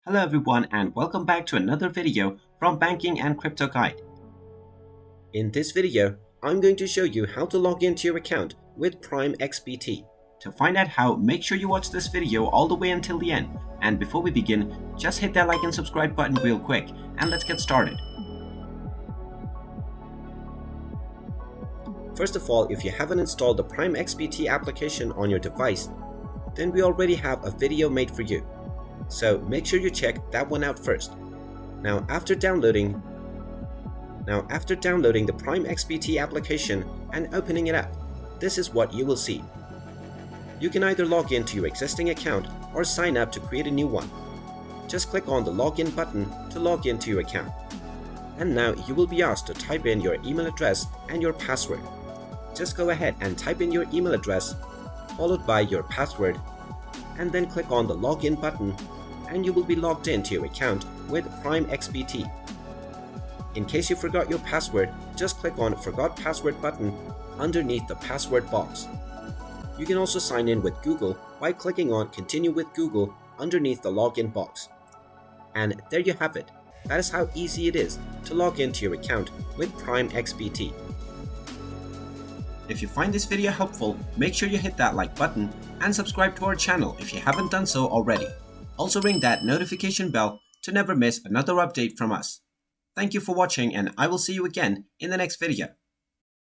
Hello everyone and welcome back to another video from Banking and Crypto Guide. In this video, I'm going to show you how to log into your account with PrimeXBT. To find out how, make sure you watch this video all the way until the end. And before we begin, just hit that like and subscribe button real quick and let's get started. First of all, if you haven't installed the PrimeXBT application on your device, then we already have a video made for you. So make sure you check that one out first. Now after downloading the PrimeXBT application and opening it up, this is what you will see. You can either log into your existing account or sign up to create a new one. Just click on the login button to log into your account. And now you will be asked to type in your email address and your password. Just go ahead and type in your email address followed by your password and then click on the login button and you will be logged into your account with PrimeXBT. In case you forgot your password, just click on Forgot Password button underneath the password box. You can also sign in with Google by clicking on Continue with Google underneath the login box. And there you have it. That is how easy it is to log into your account with PrimeXBT. If you find this video helpful, make sure you hit that like button and subscribe to our channel if you haven't done so already. Also ring that notification bell to never miss another update from us. Thank you for watching and I will see you again in the next video.